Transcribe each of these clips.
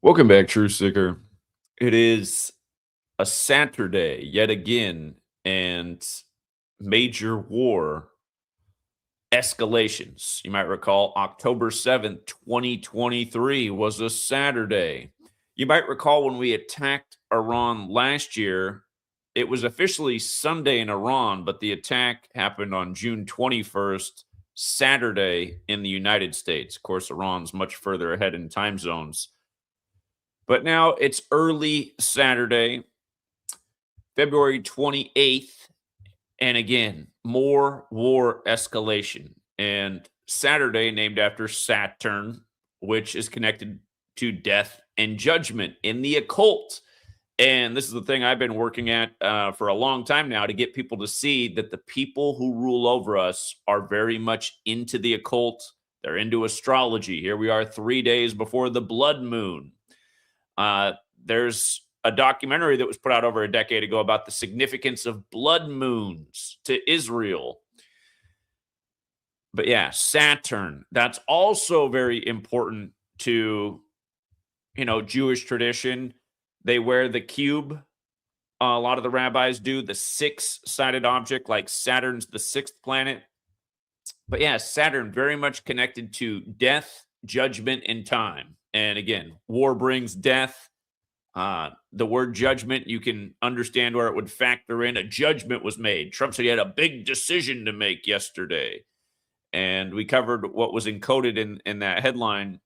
Welcome back, True Seeker. It is a Saturday yet again, and major war escalations. You might recall October 7th, 2023 was a Saturday. You might recall when we attacked Iran last year, it was officially Sunday in Iran, but the attack happened on June 21st, Saturday in the United States. Of course, Iran's much further ahead in time zones. But now it's early Saturday, February 28th. And again, more war escalation. And Saturday, named after Saturn, which is connected to death and judgment in the occult. And this is the thing I've been working at for a long time now to get people to see that the people who rule over us are very much into the occult. They're into astrology. Here we are 3 days before the blood moon. There's a documentary that was put out over a decade ago about the significance of blood moons to Israel. But yeah, Saturn, that's also very important to, Jewish tradition. They wear the cube. A lot of the rabbis do the six-sided object, like Saturn's the sixth planet. But yeah, Saturn very much connected to death, judgment, and time. And again, war brings death. The word judgment, you can understand where it would factor in. A judgment was made. Trump said he had a big decision to make yesterday. And we covered what was encoded in that headline.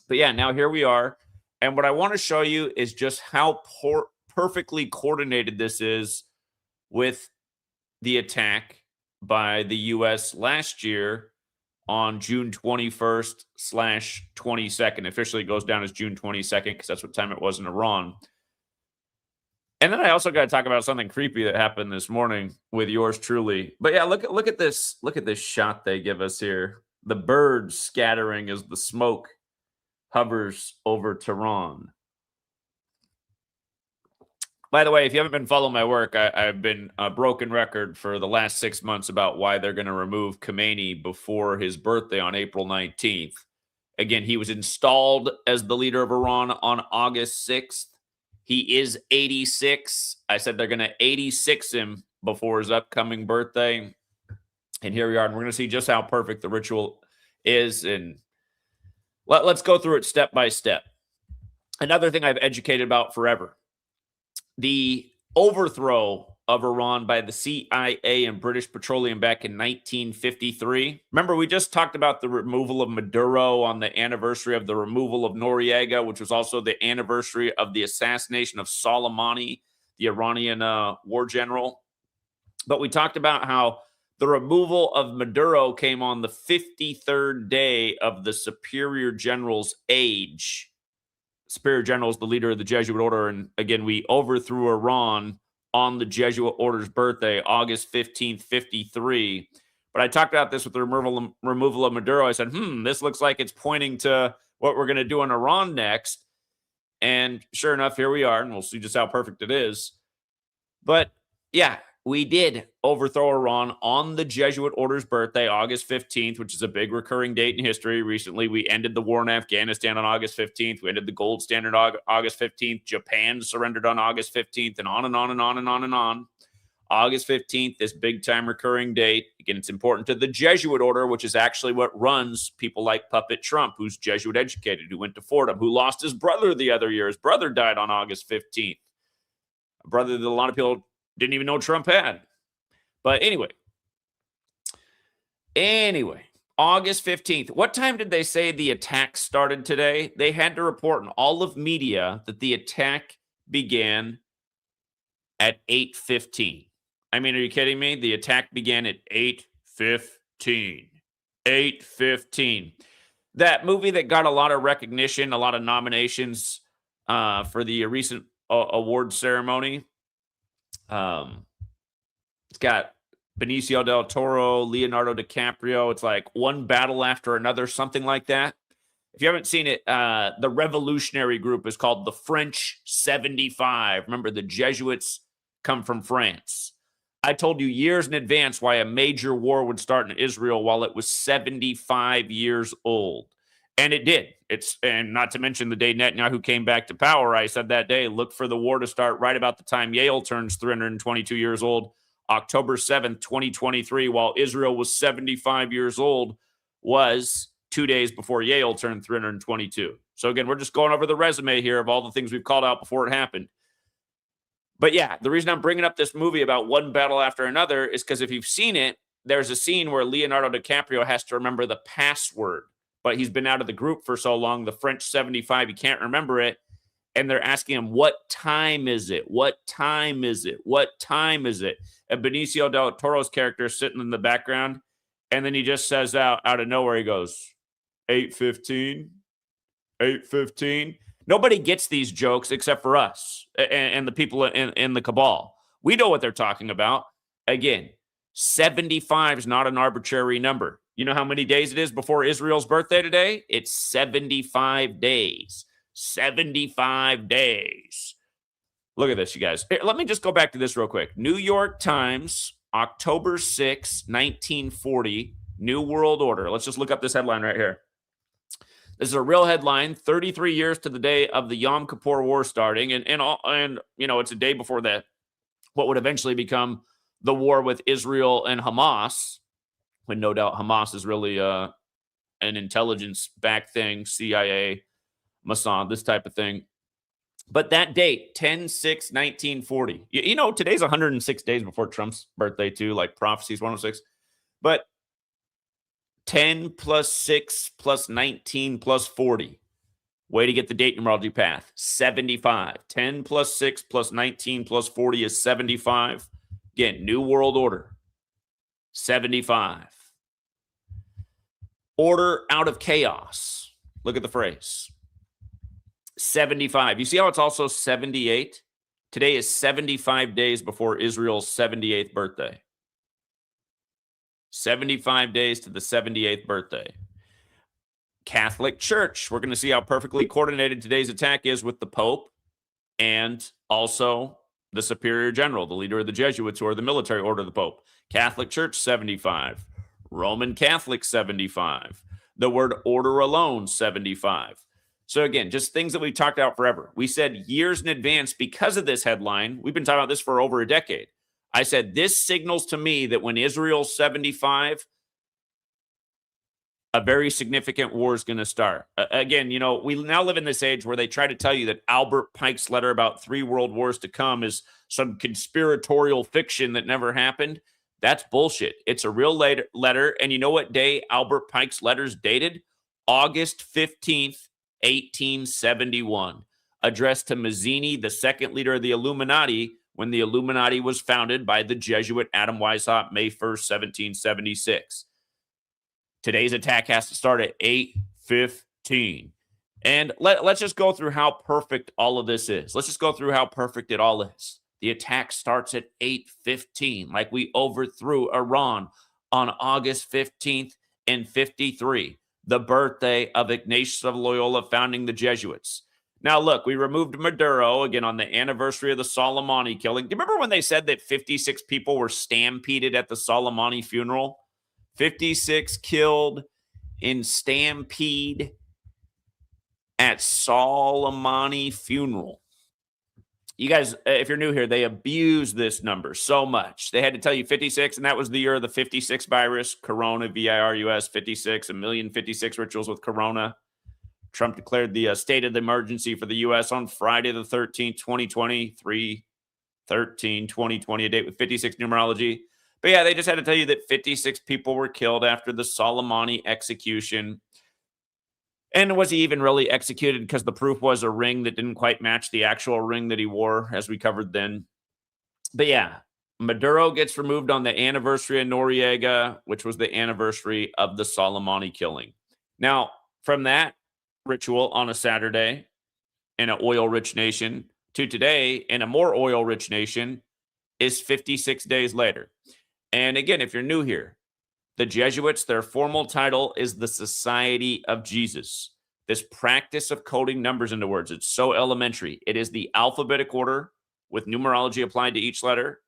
But yeah, now here we are. And what I want to show you is just how perfectly coordinated this is with the attack by the U.S. last year on June 21st/22nd. Officially, it goes down as June 22nd because that's what time it was in Iran. And then I also got to talk about something creepy that happened this morning with yours truly. But yeah, look at this. Look at this shot they give us here. The birds scattering as the smoke hovers over Tehran. By the way, if you haven't been following my work, I've been a broken record for the last 6 months about why they're going to remove Khamenei before his birthday on April 19th. Again, he was installed as the leader of Iran on August 6th. He is 86. I said they're going to 86 him before his upcoming birthday. And here we are. And we're going to see just how perfect the ritual is. And let's go through it step by step. Another thing I've educated about forever. The overthrow of Iran by the CIA and British Petroleum back in 1953. Remember, we just talked about the removal of Maduro on the anniversary of the removal of Noriega, which was also the anniversary of the assassination of Soleimani, the Iranian war general. But we talked about how the removal of Maduro came on the 53rd day of the superior general's age. Superior General is the leader of the Jesuit order. And again, we overthrew Iran on the Jesuit order's birthday, August 15th, 53. But I talked about this with the removal of Maduro. I said, this looks like it's pointing to what we're going to do in Iran next. And sure enough, here we are. And we'll see just how perfect it is. But yeah, we did overthrow Iran on the Jesuit order's birthday, August 15th, which is a big recurring date in history. Recently, we ended the war in Afghanistan on August 15th. We ended the gold standard August 15th. Japan surrendered on August 15th, and on and on and on and on and on. August 15th, this big-time recurring date. Again, it's important to the Jesuit order, which is actually what runs people like Puppet Trump, who's Jesuit educated, who went to Fordham, who lost his brother the other year. His brother died on August 15th. A brother that a lot of people didn't even know Trump had. But anyway, August 15th. What time did they say the attack started today? They had to report in all of media that the attack began at 8:15. I mean, are you kidding me? The attack began at 8:15. 8:15. That movie that got a lot of recognition, a lot of nominations for the recent award ceremony. It's got Benicio del Toro, Leonardo DiCaprio. It's like one battle after another, something like that. If you haven't seen it, the revolutionary group is called the French 75. Remember, the Jesuits come from France. I told you years in advance why a major war would start in Israel while it was 75 years old. And it did. And not to mention the day Netanyahu came back to power, I said that day, look for the war to start right about the time Yale turns 322 years old, October 7th, 2023, while Israel was 75 years old, was 2 days before Yale turned 322. So again, we're just going over the resume here of all the things we've called out before it happened. But yeah, the reason I'm bringing up this movie about one battle after another is because if you've seen it, there's a scene where Leonardo DiCaprio has to remember the password, but he's been out of the group for so long, the French 75, he can't remember it. And they're asking him, what time is it? What time is it? What time is it? And Benicio del Toro's character is sitting in the background. And then he just says out of nowhere, he goes, 8:15, 8:15. Nobody gets these jokes except for us and the people in the cabal. We know what they're talking about. Again, 75 is not an arbitrary number. You know how many days it is before Israel's birthday today? It's 75 days. 75 days. Look at this, you guys. Here, let me just go back to this real quick. New York Times, October 6, 1940, New World Order. Let's just look up this headline right here. This is a real headline, 33 years to the day of the Yom Kippur War starting. And you know, it's a day before that, what would eventually become the war with Israel and Hamas, when no doubt Hamas is really an intelligence-backed thing, CIA, Mossad, this type of thing. But that date, 10/6/1940. You know, today's 106 days before Trump's birthday, too, like prophecies 106. But 10 plus 6 plus 19 plus 40. Way to get the date numerology path. 75. 10 plus 6 plus 19 plus 40 is 75. Again, New World Order. 75. Order out of chaos. Look at the phrase. 75. You see how it's also 78? Today is 75 days before Israel's 78th birthday. 75 days to the 78th birthday. Catholic Church. We're going to see how perfectly coordinated today's attack is with the Pope and also the Superior General, the leader of the Jesuits, who are the military order of the Pope. Catholic Church, 75. Roman Catholic, 75. The word order alone, 75. So again, just things that we've talked about forever. We said years in advance because of this headline. We've been talking about this for over a decade. I said, this signals to me that when Israel's 75, a very significant war is going to start. Again, you know, we now live in this age where they try to tell you that Albert Pike's letter about 3 world wars to come is some conspiratorial fiction that never happened. That's bullshit. It's a real letter. And you know what day Albert Pike's letter's dated? August 15th, 1871. Addressed to Mazzini, the second leader of the Illuminati, when the Illuminati was founded by the Jesuit Adam Weishaupt, May 1st, 1776. Today's attack has to start at 8:15. And let's just go through how perfect all of this is. Let's just go through how perfect it all is. The attack starts at 8:15, like we overthrew Iran on August 15th in 53, the birthday of Ignatius of Loyola founding the Jesuits. Now, look, we removed Maduro, again, on the anniversary of the Soleimani killing. Do you remember when they said that 56 people were stampeded at the Soleimani funeral? 56 killed in stampede at Soleimani funeral. You guys, if you're new here, they abuse this number so much. They had to tell you 56, and that was the year of the 56 virus, Corona, VIRUS, 56, 1,056 rituals with Corona. Trump declared the state of the emergency for the U.S. on Friday the 13th, 2020, 3/13/2020, a date with 56 numerology. But yeah, they just had to tell you that 56 people were killed after the Soleimani execution. And was he even really executed? Because the proof was a ring that didn't quite match the actual ring that he wore, as we covered then. But yeah, Maduro gets removed on the anniversary of Noriega, which was the anniversary of the Soleimani killing. Now, from that ritual on a Saturday in an oil-rich nation to today in a more oil-rich nation is 56 days later. And again, if you're new here, the Jesuits, their formal title is the Society of Jesus. This practice of coding numbers into words, it's so elementary. It is the alphabetic order with numerology applied to each letter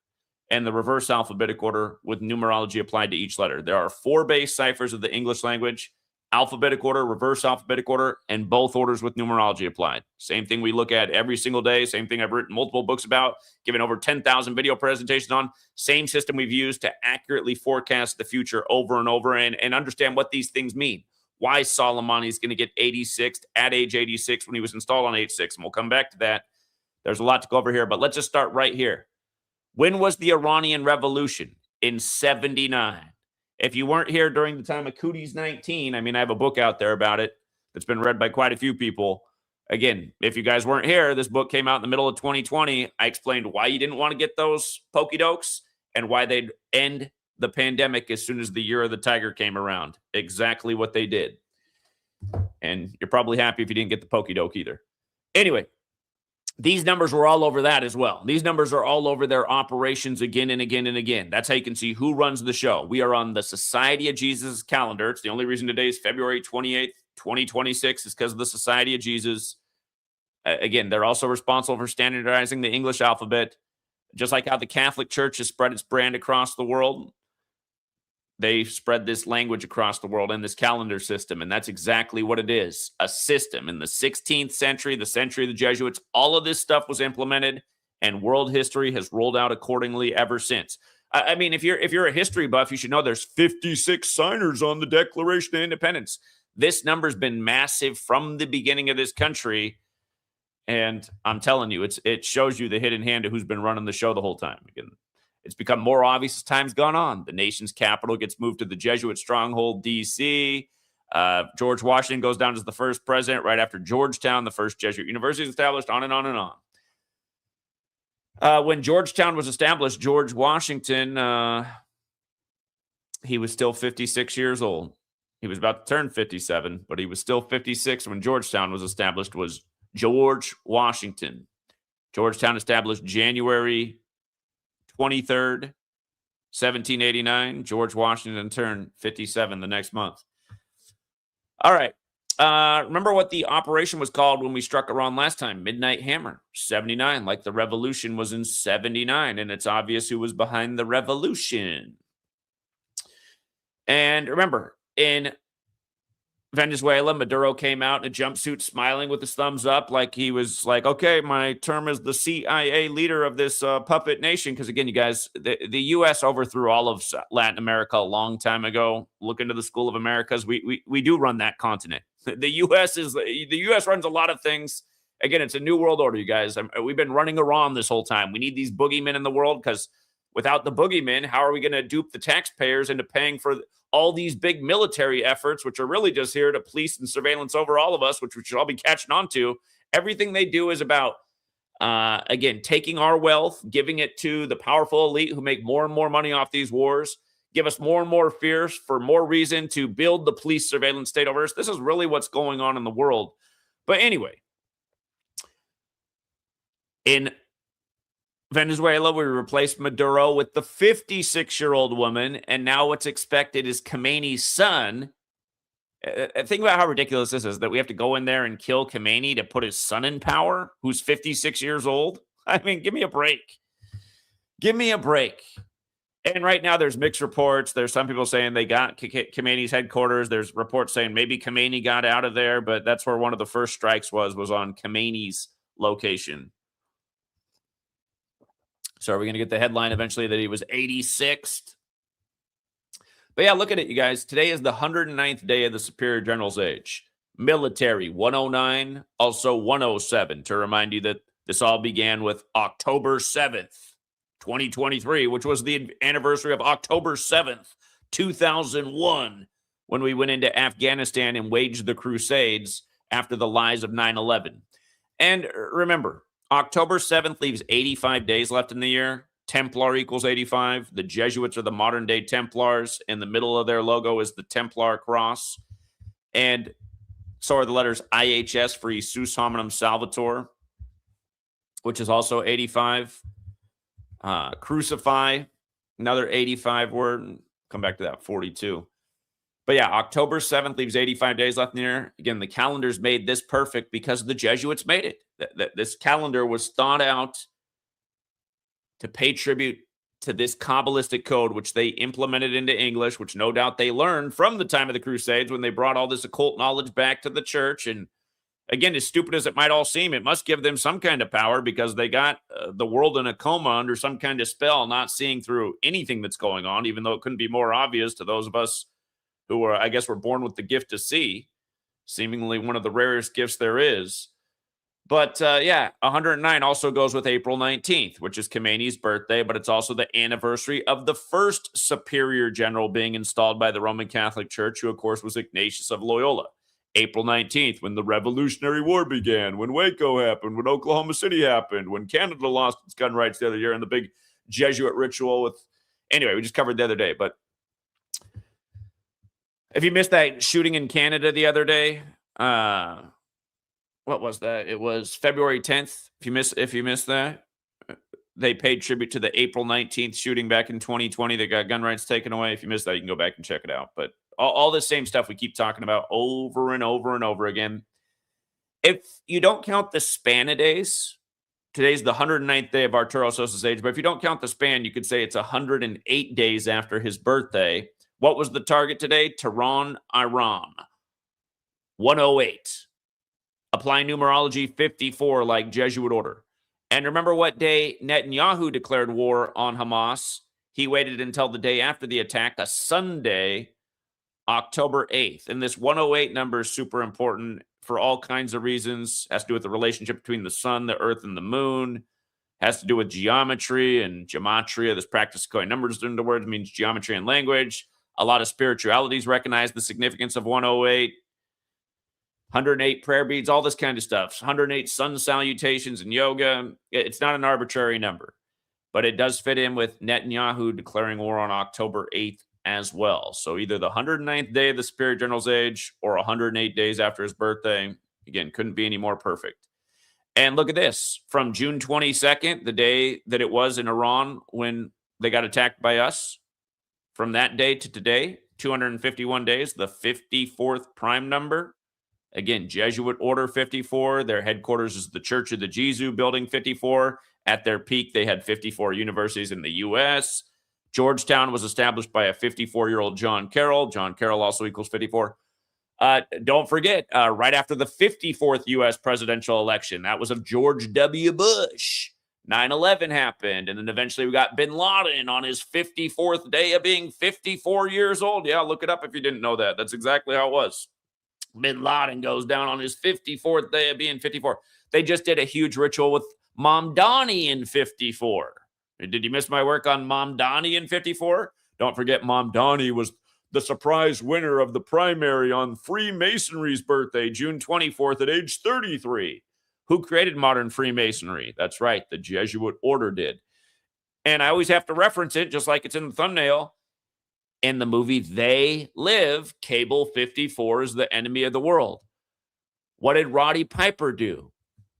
and the reverse alphabetic order with numerology applied to each letter. There are 4 base ciphers of the English language alphabetic order, reverse alphabetic order, and both orders with numerology applied. Same thing we look at every single day. Same thing I've written multiple books about, given over 10,000 video presentations on. Same system we've used to accurately forecast the future over and over and understand what these things mean. Why Soleimani is going to get 86 at age 86 when he was installed on 86. And we'll come back to that. There's a lot to go over here, but let's just start right here. When was the Iranian Revolution? In 79. If you weren't here during the time of Cooties 19, I mean, I have a book out there about it that's been read by quite a few people. Again, if you guys weren't here, this book came out in the middle of 2020. I explained why you didn't want to get those pokey-dokes and why they'd end the pandemic as soon as the year of the tiger came around. Exactly what they did. And you're probably happy if you didn't get the pokey-doke either. Anyway, these numbers were all over that as well. These numbers are all over their operations again and again and again. That's how you can see who runs the show. We are on the Society of Jesus calendar. It's the only reason today is February 28th, 2026 is because of the Society of Jesus. Again, they're also responsible for standardizing the English alphabet. Just like how the Catholic Church has spread its brand across the world, they spread this language across the world in this calendar system, and that's exactly what it is, a system. In the 16th century, the century of the Jesuits, all of this stuff was implemented, and world history has rolled out accordingly ever since. I mean, if you're a history buff, you should know there's 56 signers on the Declaration of Independence. This number's been massive from the beginning of this country, and I'm telling you, it shows you the hidden hand of who's been running the show the whole time. Again, it's become more obvious as time's gone on. The nation's capital gets moved to the Jesuit stronghold, D.C. George Washington goes down as the first president right after Georgetown, the first Jesuit university is established, on and on and on. When Georgetown was established, George Washington, he was still 56 years old. He was about to turn 57, but he was still 56 when Georgetown was established, was George Washington. Georgetown established January 23rd, 1789. George Washington turned 57 the next month. All right. Remember what the operation was called when we struck Iran last time? Midnight Hammer, 79, like the revolution was in 79. And it's obvious who was behind the revolution. And remember, in Venezuela, Maduro came out in a jumpsuit smiling with his thumbs up like he was like, okay, my term as the CIA leader of this puppet nation. Because again, you guys, the U.S. overthrew all of Latin America a long time ago. Look into the School of Americas. We do run that continent. The U.S. runs a lot of things. Again, it's a new world order, you guys. We've been running Iran this whole time. We need these boogeymen in the world because without the boogeymen, how are we going to dupe the taxpayers into paying for all these big military efforts, which are really just here to police and surveillance over all of us, which we should all be catching on to? Everything they do is about, again, taking our wealth, giving it to the powerful elite who make more and more money off these wars, give us more and more fears for more reason to build the police surveillance state over us. This is really what's going on in the world. But anyway, in Venezuela, we replaced Maduro with the 56-year-old woman, and now what's expected is Khamenei's son. Think about how ridiculous this is, that we have to go in there and kill Khamenei to put his son in power, who's 56 years old. I mean, give me a break. Give me a break. And right now, there's mixed reports. There's some people saying they got Khamenei's headquarters. There's reports saying maybe Khamenei got out of there, but that's where one of the first strikes was on Khamenei's location. So are we going to get the headline eventually that he was 86th? But yeah, look at it, you guys. Today is the 109th day of the Superior General's Age. Military, 109, also 107, to remind you that this all began with October 7th, 2023, which was the anniversary of October 7th, 2001, when we went into Afghanistan and waged the Crusades after the lies of 9/11. And remember, October 7th leaves 85 days left in the year. Templar equals 85. The Jesuits are the modern-day Templars. In the middle of their logo is the Templar cross. And so are the letters IHS for Jesus Hominum Salvator, which is also 85. Crucify, another 85 word. Come back to that, 42. But yeah, October 7th leaves 85 days left in the year. Again, the calendar's made this perfect because the Jesuits made it. This calendar was thought out to pay tribute to this Kabbalistic code, which they implemented into English, which no doubt they learned from the time of the Crusades when they brought all this occult knowledge back to the church. And again, as stupid as it might all seem, it must give them some kind of power because they got the world in a coma under some kind of spell, not seeing through anything that's going on, even though it couldn't be more obvious to those of us who are, I guess, were born with the gift to see, seemingly one of the rarest gifts there is. But yeah, 109 also goes with April 19th, which is Khamenei's birthday, but it's also the anniversary of the first superior general being installed by the Roman Catholic Church, who, of course, was Ignatius of Loyola. April 19th, when the Revolutionary War began, when Waco happened, when Oklahoma City happened, when Canada lost its gun rights the other year, and the big Jesuit ritual with... Anyway, we just covered the other day, but if you missed that shooting in Canada the other day, what was that? It was February 10th. If you missed that, they paid tribute to the April 19th shooting back in 2020 that got gun rights taken away. If you missed that, you can go back and check it out. But all the same stuff we keep talking about over and over and over again. If you don't count the span of days, today's the 109th day of Arturo Sosa's age, but if you don't count the span, you could say it's 108 days after his birthday. What was the target today? Tehran, Iran. 108. Apply numerology 54 like Jesuit order. And remember what day Netanyahu declared war on Hamas? He waited until the day after the attack, a Sunday, October 8th. And this 108 number is super important for all kinds of reasons. It has to do with the relationship between the sun, the earth, and the moon. It has to do with geometry and gematria. This practice of going numbers into words means geometry and language. A lot of spiritualities recognize the significance of 108. 108 prayer beads, all this kind of stuff. 108 sun salutations and yoga. It's not an arbitrary number, but it does fit in with Netanyahu declaring war on October 8th as well. So either the 109th day of the Superior General's age or 108 days after his birthday. Again, couldn't be any more perfect. And look at this. From June 22nd, the day that it was in Iran when they got attacked by us, from that day to today, 251 days, the 54th prime number. Again, Jesuit Order 54. Their headquarters is the Church of the Jesuit Building 54. At their peak, they had 54 universities in the U.S. Georgetown was established by a 54-year-old John Carroll. John Carroll also equals 54. Don't forget, right after the 54th U.S. presidential election, that was of George W. Bush. 9/11 happened, and then eventually we got Bin Laden on his 54th day of being 54 years old. Yeah, look it up if you didn't know that. That's exactly how it was. Bin Laden goes down on his 54th day of being 54. They just did a huge ritual with Mamdani in 54. Did you miss my work on Mamdani in 54? Don't forget Mamdani was the surprise winner of the primary on Freemasonry's birthday, June 24th at age 33. Who created modern Freemasonry? That's right, the Jesuit order did. And I always have to reference it, just like it's in the thumbnail. In the movie They Live, Cable 54 is the enemy of the world. What did Roddy Piper do?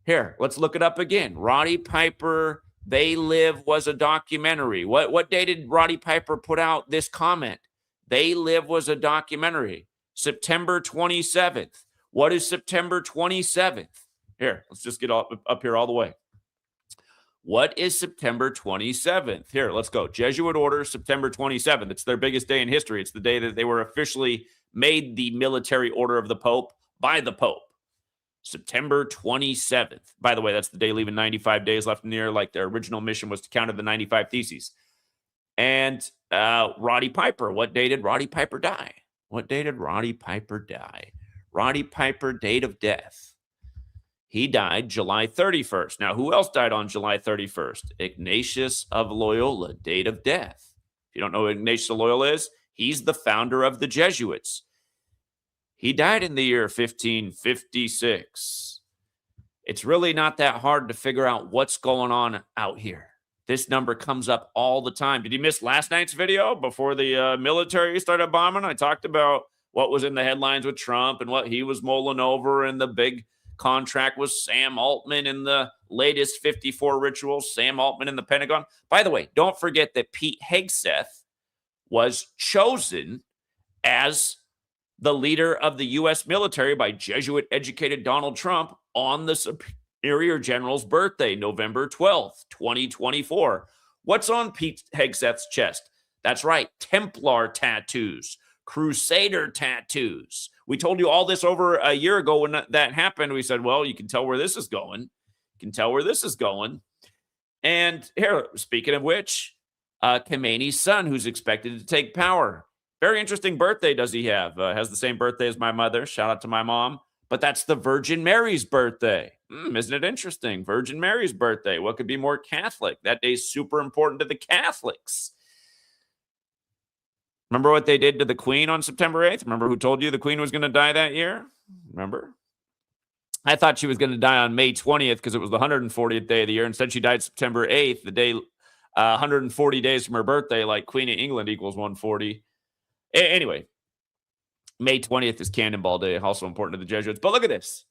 Here, let's look it up again. Roddy Piper, They Live was a documentary. What day did Roddy Piper put out this comment? They Live was a documentary. September 27th. What is September 27th? Here, let's just get up here all the way. What is September 27th? Here, let's go. Jesuit Order, September 27th. It's their biggest day in history. It's the day that they were officially made the military order of the Pope by the Pope. September 27th. By the way, that's the day leaving 95 days left in the year, like their original mission was to counter the 95 Theses. And Roddy Piper, what day did Roddy Piper die? What day did Roddy Piper die? Roddy Piper, date of death. He died July 31st. Now, who else died on July 31st? Ignatius of Loyola, date of death. If you don't know who Ignatius of Loyola is, he's the founder of the Jesuits. He died in the year 1556. It's really not that hard to figure out what's going on out here. This number comes up all the time. Did you miss last night's video before the military started bombing? I talked about what was in the headlines with Trump and what he was mulling over and the big contract was Sam Altman in the latest 54 rituals, Sam Altman in the Pentagon. By the way, don't forget that Pete Hegseth was chosen as the leader of the U.S. military by Jesuit-educated Donald Trump on the Superior General's birthday, November 12th, 2024. What's on Pete Hegseth's chest? That's right, Templar tattoos, Crusader tattoos. We told you all this over a year ago when that happened. We said, well, you can tell where this is going. You can tell where this is going. And here, speaking of which, Khamenei's son, who's expected to take power. Very interesting birthday does he have. Has the same birthday as my mother. Shout out to my mom. But that's the Virgin Mary's birthday. Isn't it interesting? Virgin Mary's birthday. What could be more Catholic? That day's super important to the Catholics. Remember what they did to the Queen on September 8th? Remember who told you the Queen was going to die that year? Remember? I thought she was going to die on May 20th because it was the 140th day of the year. Instead, she died September 8th, the day 140 days from her birthday, like Queen of England equals 140. Anyway, May 20th is Cannonball Day, also important to the Jesuits. But look at this.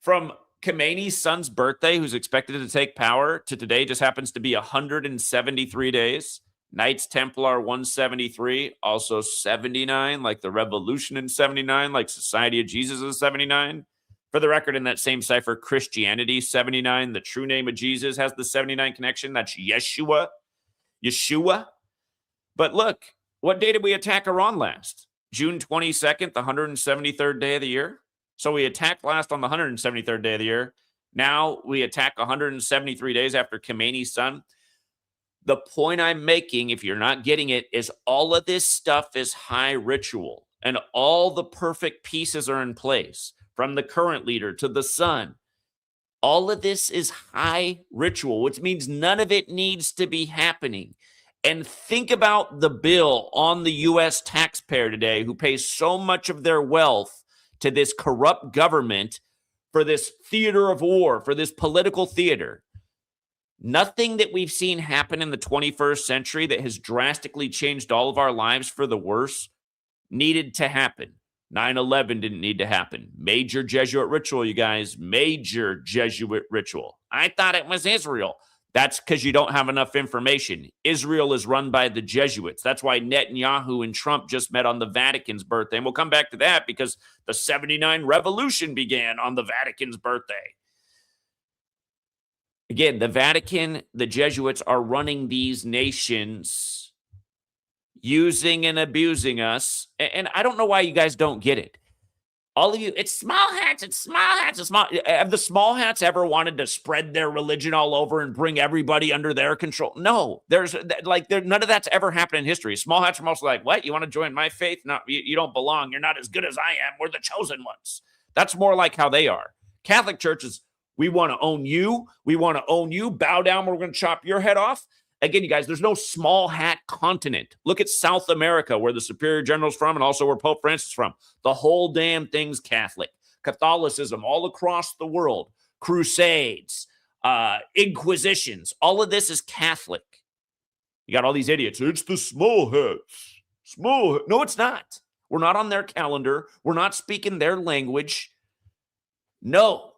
From Khamenei's son's birthday, who's expected to take power, to today just happens to be 173 days. Knights Templar 173, also 79, like the Revolution in 79, like Society of Jesus is 79. For the record, in that same cipher, Christianity 79, the true name of Jesus has the 79 connection. That's Yeshua. But look, what day did we attack Iran last? June 22nd, the 173rd day of the year. So we attacked last on the 173rd day of the year. Now we attack 173 days after Khamenei's son. The point I'm making, if you're not getting it, is all of this stuff is high ritual. And all the perfect pieces are in place. From the current leader to the son. All of this is high ritual, which means none of it needs to be happening. And think about the bill on the U.S. taxpayer today who pays so much of their wealth to this corrupt government for this theater of war, for this political theater. Nothing that we've seen happen in the 21st century that has drastically changed all of our lives for the worse needed to happen. 9/11 didn't need to happen. Major Jesuit ritual, you guys. Major Jesuit ritual. I thought it was Israel. That's because you don't have enough information. Israel is run by the Jesuits. That's why Netanyahu and Trump just met on the Vatican's birthday. And we'll come back to that because the 79 revolution began on the Vatican's birthday. Again, the Vatican, the Jesuits are running these nations, using and abusing us. And I don't know why you guys don't get it. All of you, it's small hats, it's small hats, it's small. Have the small hats ever wanted to spread their religion all over and bring everybody under their control? No, none of that's ever happened in history. Small hats are mostly like, what? You want to join my faith? No, you don't belong. You're not as good as I am. We're the chosen ones. That's more like how they are. Catholic churches, we want to own you. We want to own you. Bow down. We're going to chop your head off. Again, you guys, there's no small hat continent. Look at South America, where the Superior General's from and also where Pope Francis is from. The whole damn thing's Catholic. Catholicism all across the world. Crusades, Inquisitions. All of this is Catholic. You got all these idiots. It's the small hats. No, it's not. We're not on their calendar. We're not speaking their language. No.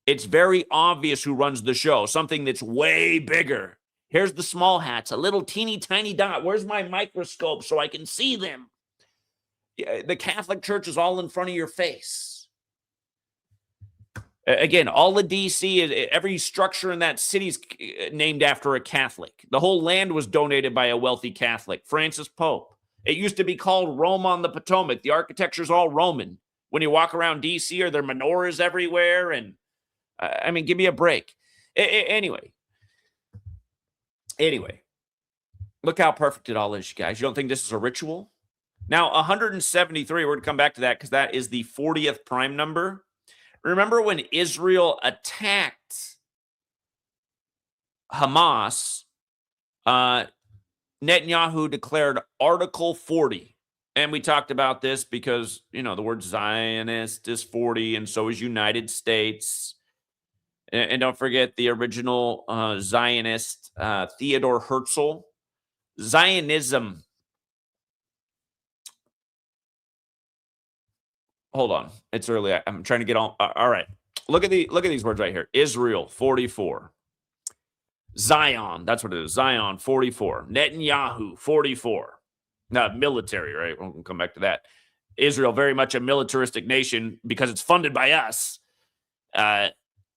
It's very obvious who runs the show. Something that's way bigger. Here's the small hats, a little teeny tiny dot. Where's my microscope so I can see them? Yeah, the Catholic Church is all in front of your face. Again, all of D.C., every structure in that city is named after a Catholic. The whole land was donated by a wealthy Catholic, Francis Pope. It used to be called Rome on the Potomac. The architecture is all Roman. When you walk around D.C., are there menorahs everywhere? And I mean, give me a break. Anyway, look how perfect it all is, you guys. You don't think this is a ritual? Now, 173, we're going to come back to that because that is the 40th prime number. Remember when Israel attacked Hamas, Netanyahu declared Article 40. And we talked about this because, the word Zionist is 40 and so is United States. And don't forget the original Zionist, Theodore Herzl. Zionism. Hold on. It's early. I'm trying to get on. All right. Look at these words right here. Israel, 44. Zion, that's what it is. Zion, 44. Netanyahu, 44. Not military, right? We'll come back to that. Israel, very much a militaristic nation because it's funded by us.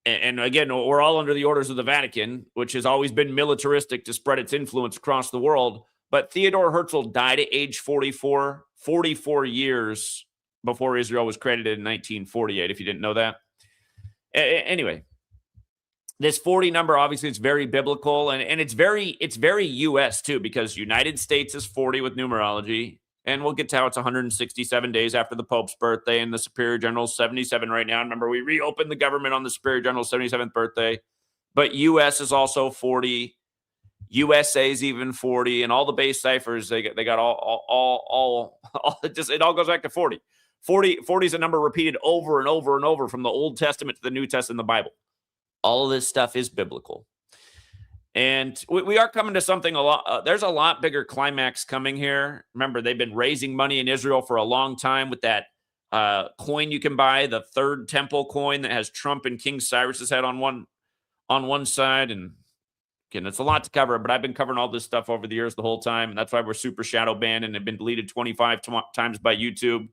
And again, we're all under the orders of the Vatican, which has always been militaristic to spread its influence across the world. But Theodore Herzl died at age 44, 44 years before Israel was credited in 1948, if you didn't know that. Anyway, this 40 number, obviously, it's very biblical, and it's very U.S. too, because United States is 40 with numerology, and we'll get to how it's 167 days after the Pope's birthday, and the Superior General's 77 right now. Remember, we reopened the government on the Superior General's 77th birthday, but U.S. is also 40. USA is even 40, and all the base ciphers, they got all it all goes back to 40. 40 is a number repeated over and over and over from the Old Testament to the New Testament in the Bible. All of this stuff is biblical. And we are coming to something a lot. There's a lot bigger climax coming here. Remember, they've been raising money in Israel for a long time with that coin you can buy, the third temple coin that has Trump and King Cyrus's head on one side. And again, it's a lot to cover, but I've been covering all this stuff over the years the whole time. And that's why we're super shadow banned and have been deleted 25 times by YouTube.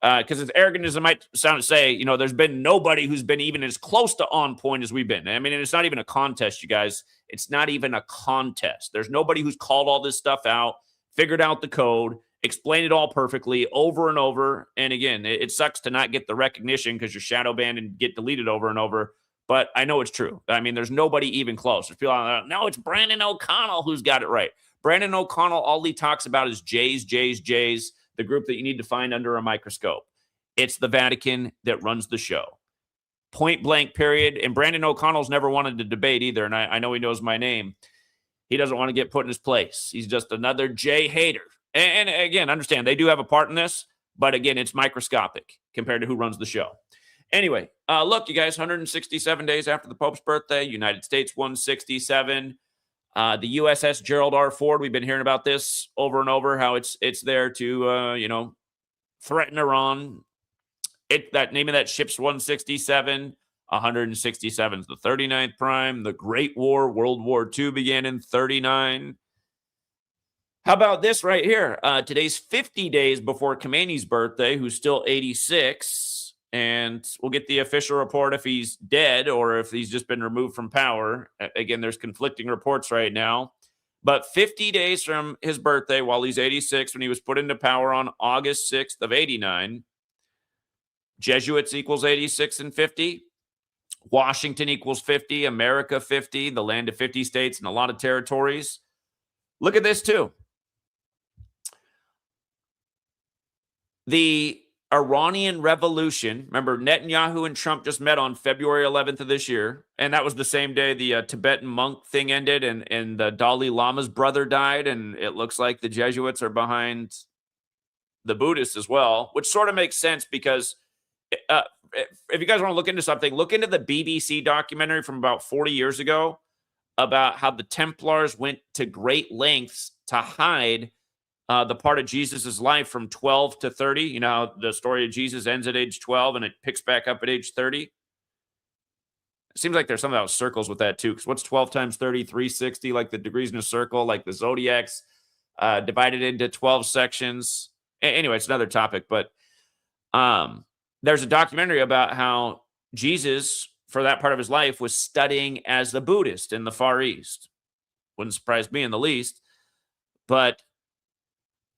Because as arrogant as it might sound to say, there's been nobody who's been even as close to on point as we've been. I mean, and it's not even a contest, you guys. It's not even a contest. There's nobody who's called all this stuff out, figured out the code, explained it all perfectly over and over. And again, it sucks to not get the recognition because you're shadow banned and get deleted over and over. But I know it's true. I mean, there's nobody even close. There's people out there, no, it's Brandon O'Connell who's got it right. Brandon O'Connell, all he talks about is J's, the group that you need to find under a microscope. It's the Vatican that runs the show. Point blank, period. And Brandon O'Connell's never wanted to debate either, and I know he knows my name. He doesn't want to get put in his place. He's just another J hater. And again, understand, they do have a part in this, but again, it's microscopic compared to who runs the show. Anyway, look, you guys, 167 days after the Pope's birthday, United States 167. The USS Gerald R. Ford, we've been hearing about this over and over, how it's there to, threaten Iran. That name of that ship's 167. 167 is the 39th prime. The Great War, World War II, began in 39. How about this right here? Today's 50 days before Khamenei's birthday, who's still 86. And we'll get the official report if he's dead or if he's just been removed from power. Again, there's conflicting reports right now. But 50 days from his birthday, while he's 86, when he was put into power on August 6th of 89, Jesuits equals 86 and 50. Washington equals 50. America 50. The land of 50 states and a lot of territories. Look at this, too. The Iranian Revolution. Remember, Netanyahu and Trump just met on February 11th of this year. And that was the same day the Tibetan monk thing ended and the Dalai Lama's brother died. And it looks like the Jesuits are behind the Buddhists as well, which sort of makes sense because if you guys want to look into something, look into the BBC documentary from about 40 years ago about how the Templars went to great lengths to hide the part of Jesus's life from 12 to 30. You know, the story of Jesus ends at age 12 and it picks back up at age 30. It seems like there's something about circles with that too. Because what's 12 times 30? 360, like the degrees in a circle, like the zodiacs divided into 12 sections. Anyway, it's another topic. But there's a documentary about how Jesus, for that part of his life, was studying as a Buddhist in the Far East. Wouldn't surprise me in the least. But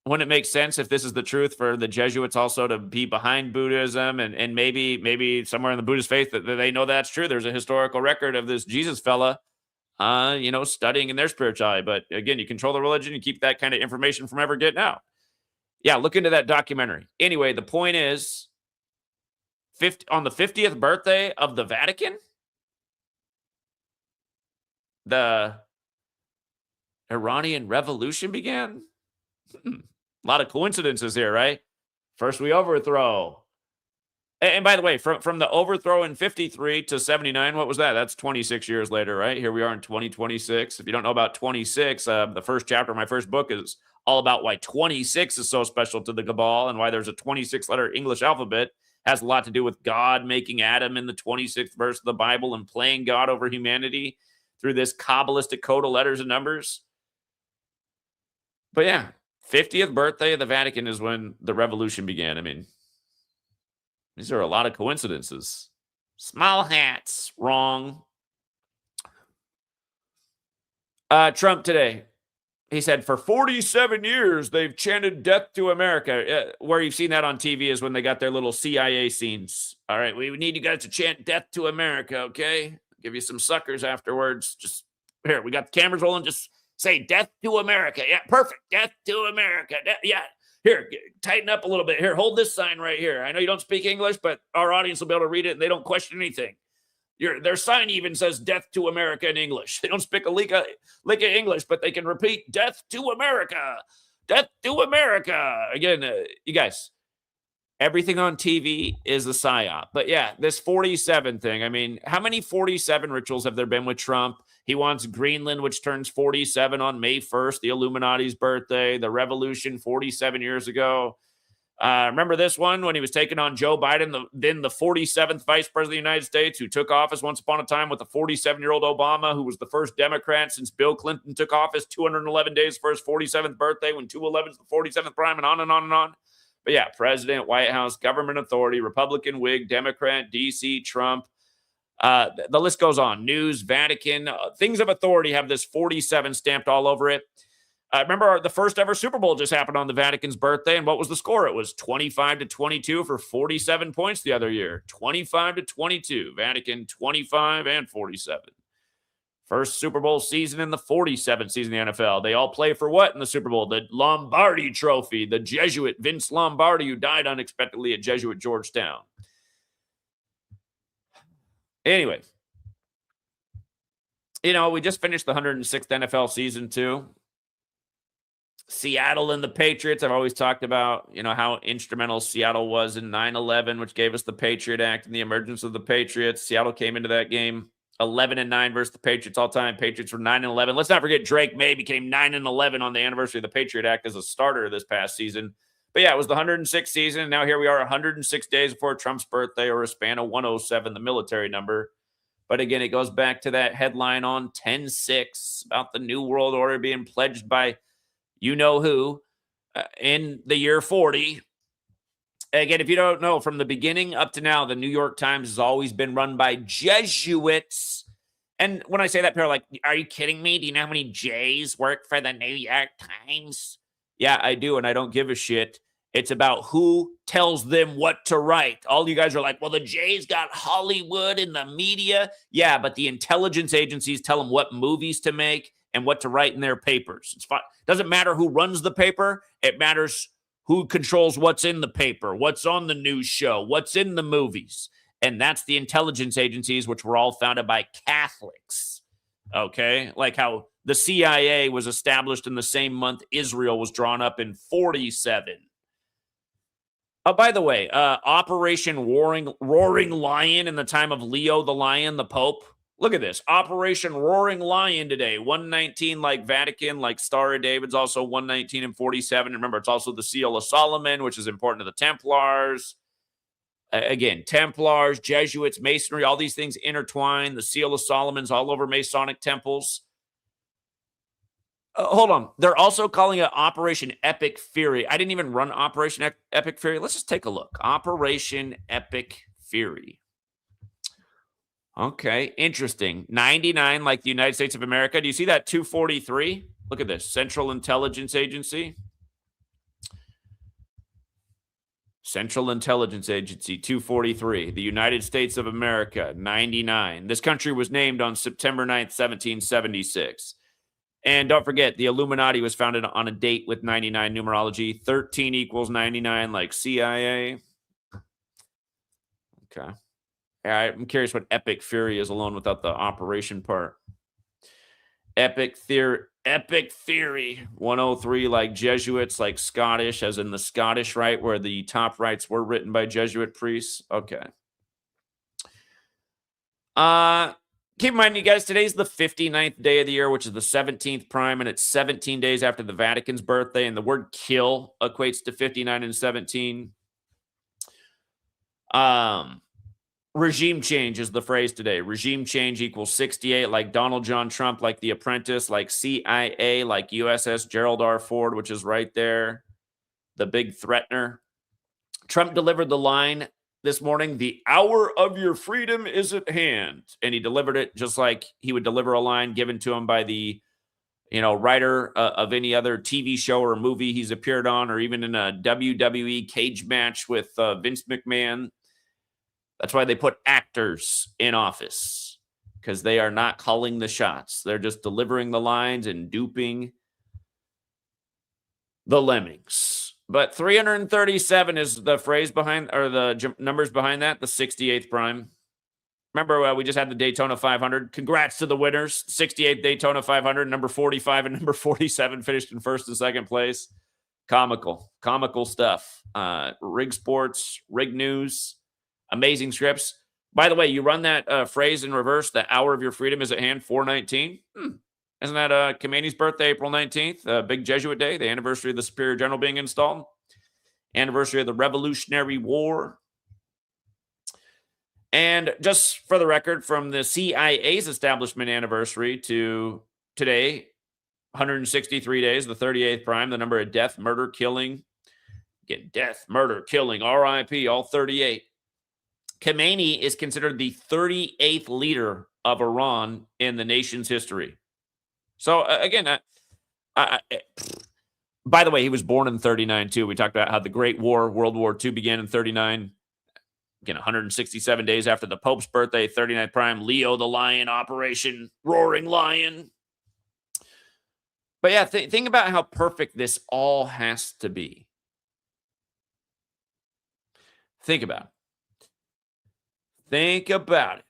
wouldn't it make sense if this is the truth for the Jesuits also to be behind Buddhism and maybe somewhere in the Buddhist faith that they know that's true? There's a historical record of this Jesus fella, studying in their spirituality. But again, you control the religion, you keep that kind of information from ever getting out. Yeah, look into that documentary. Anyway, the point is, on the 50th birthday of the Vatican, the Iranian Revolution began. A lot of coincidences here, right? First we overthrow. And by the way, from the overthrow in 53 to 79, what was that? That's 26 years later, right? Here we are in 2026. If you don't know about 26, the first chapter of my first book is all about why 26 is so special to the Cabal and why there's a 26-letter English alphabet. Has a lot to do with God making Adam in the 26th verse of the Bible and playing God over humanity through this Kabbalistic code of letters and numbers. But yeah, 50th birthday of the Vatican is when the revolution began. I mean, these are a lot of coincidences. Small hats. Wrong. Trump today. He said, for 47 years, they've chanted death to America. Where you've seen that on TV is when they got their little CIA scenes. All right, we need you guys to chant death to America, okay? Give you some suckers afterwards. Just, here, we got the cameras rolling. Just say death to America. Yeah, perfect. Death to America. Yeah. Here, tighten up a little bit. Here, hold this sign right here. I know you don't speak English, but our audience will be able to read it, and they don't question anything. Their sign even says death to America in English. They don't speak a lick of English, but they can repeat death to America. Death to America. Again, you guys, everything on TV is a psyop. But yeah, this 47 thing. I mean, how many 47 rituals have there been with Trump? He wants Greenland, which turns 47 on May 1st, the Illuminati's birthday, the revolution 47 years ago. Remember this one when he was taking on Joe Biden, then the 47th vice president of the United States, who took office once upon a time with the 47-year-old Obama, who was the first Democrat since Bill Clinton took office 211 days for his 47th birthday, when 211 is the 47th prime, and on and on and on. But yeah, president, White House, government authority, Republican, Whig, Democrat, D.C., Trump. The list goes on. News, Vatican, things of authority have this 47 stamped all over it. Remember, the first ever Super Bowl just happened on the Vatican's birthday, and what was the score? It was 25-22 for 47 points the other year. 25-22. Vatican 25 and 47. First Super Bowl season in the 47th season in the NFL. They all play for what in the Super Bowl? The Lombardi Trophy. The Jesuit Vince Lombardi, who died unexpectedly at Jesuit Georgetown. Anyway, we just finished the 106th NFL season too. Seattle and the Patriots. I've always talked about, how instrumental Seattle was in 9/11, which gave us the Patriot Act and the emergence of the Patriots. Seattle came into that game 11-9 versus the Patriots all time. Patriots were 9-11. Let's not forget Drake May became 9-11 on the anniversary of the Patriot Act as a starter this past season. But yeah, it was the 106th season. And now here we are 106 days before Trump's birthday, or a span of 107, the military number. But again, it goes back to that headline on 10/6 about the New World Order being pledged by you-know-who in the year 40. Again, if you don't know, from the beginning up to now, the New York Times has always been run by Jesuits. And when I say that, people are like, are you kidding me? Do you know how many J's work for the New York Times? Yeah, I do, and I don't give a shit. It's about who tells them what to write. All you guys are like, well, the J's got Hollywood and the media. Yeah, but the intelligence agencies tell them what movies to make and what to write in their papers. It's fine. Doesn't matter who runs the paper. It matters who controls what's in the paper, what's on the news show, what's in the movies. And that's the intelligence agencies, which were all founded by Catholics. Okay? Like how the CIA was established in the same month Israel was drawn up in 47. Oh, by the way, Operation Roaring Lion in the time of Leo the Lion, the Pope. Look at this. Operation Roaring Lion today. 119 like Vatican, like Star of David's also 119 and 47. Remember, it's also the Seal of Solomon, which is important to the Templars. Again, Templars, Jesuits, Masonry, all these things intertwine. The Seal of Solomon's all over Masonic temples. Hold on. They're also calling it Operation Epic Fury. I didn't even run Operation Epic Fury. Let's just take a look. Operation Epic Fury. Okay, interesting. 99 like the United States of America. Do you see that 243? Look at this. Central Intelligence Agency. Central Intelligence Agency, 243. The United States of America, 99. This country was named on September 9th, 1776. And don't forget, the Illuminati was founded on a date with 99 numerology. 13 equals 99 like CIA. Okay. All right, I'm curious what Epic Fury is alone without the operation part. Epic Theory, 103, like Jesuits, like Scottish, as in the Scottish Rite, where the top rites were written by Jesuit priests. Okay. Keep in mind, you guys, today's the 59th day of the year, which is the 17th prime, and it's 17 days after the Vatican's birthday, and the word kill equates to 59 and 17. Regime change is the phrase today. Regime change equals 68, like Donald John Trump, like The Apprentice, like CIA, like USS Gerald R. Ford, which is right there. The big threatener. Trump delivered the line, this morning, the hour of your freedom is at hand. And he delivered it just like he would deliver a line given to him by the, writer of any other TV show or movie he's appeared on, or even in a WWE cage match with Vince McMahon. That's why they put actors in office, because they are not calling the shots. They're just delivering the lines and duping the lemmings. But 337 is the phrase behind, or the numbers behind that, the 68th prime. Remember, we just had the Daytona 500. Congrats to the winners. 68th Daytona 500, number 45 and number 47 finished in first and second place. Comical stuff. Rig sports, rig news, amazing scripts. By the way, you run that phrase in reverse, the hour of your freedom is at hand, 419. Isn't that Khamenei's birthday, April 19th? Big Jesuit day, the anniversary of the Superior General being installed. Anniversary of the Revolutionary War. And just for the record, from the CIA's establishment anniversary to today, 163 days, the 38th prime, the number of death, murder, killing. Again, death, murder, killing, RIP, all 38. Khamenei is considered the 38th leader of Iran in the nation's history. So, again, by the way, he was born in 39, too. We talked about how the Great War, World War II, began in 39. Again, 167 days after the Pope's birthday, 39th prime, Leo the Lion, Operation Roaring Lion. But yeah, think about how perfect this all has to be. Think about it.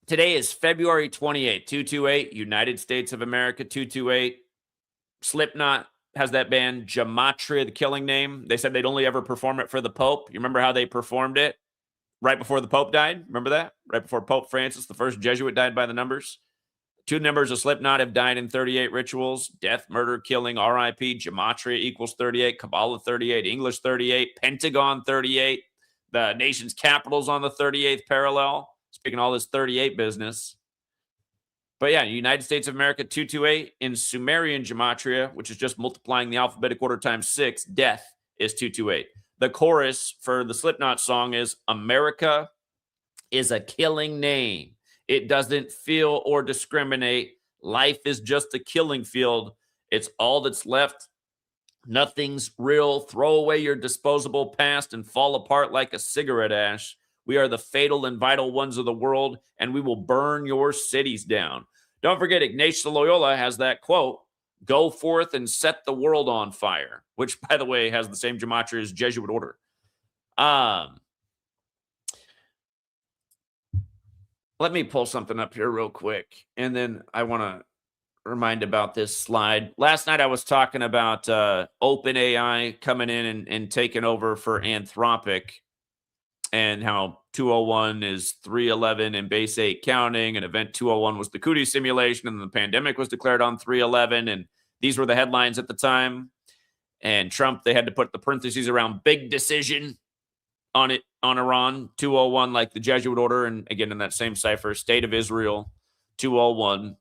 Today is February 28th, 228, United States of America, 228. Slipknot has that band, Gematria, the killing name. They said they'd only ever perform it for the Pope. You remember how they performed it right before the Pope died? Remember that? Right before Pope Francis, the first Jesuit, died by the numbers. 2 members of Slipknot have died in 38 rituals. Death, murder, killing, RIP, Gematria equals 38, Kabbalah 38, English 38, Pentagon 38. The nation's capital's on the 38th parallel. Speaking all this 38 business. But yeah, United States of America, 228. In Sumerian Gematria, which is just multiplying the alphabetic order times 6, death is 228. The chorus for the Slipknot song is, America is a killing name. It doesn't feel or discriminate. Life is just a killing field. It's all that's left. Nothing's real. Throw away your disposable past and fall apart like a cigarette ash. We are the fatal and vital ones of the world, and we will burn your cities down. Don't forget, Ignatius of Loyola has that quote, go forth and set the world on fire, which, by the way, has the same gematria as Jesuit order. Let me pull something up here real quick, and then I want to remind about this slide. Last night I was talking about OpenAI coming in and taking over for Anthropic, and how 201 is 311 and base 8 counting, and event 201 was the cootie simulation, and the pandemic was declared on 311, and these were the headlines at the time. And Trump, they had to put the parentheses around big decision on it, on Iran, 201, like the Jesuit order, and again in that same cipher, State of Israel, 201.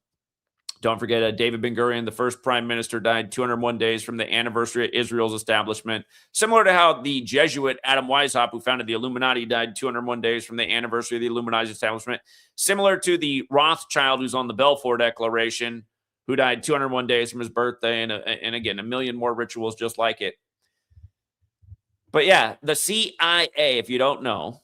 Don't forget, David Ben-Gurion, the first prime minister, died 201 days from the anniversary of Israel's establishment. Similar to how the Jesuit Adam Weishaupt, who founded the Illuminati, died 201 days from the anniversary of the Illuminati establishment. Similar to the Rothschild, who's on the Balfour Declaration, who died 201 days from his birthday, and again, a million more rituals just like it. But yeah, the CIA, if you don't know,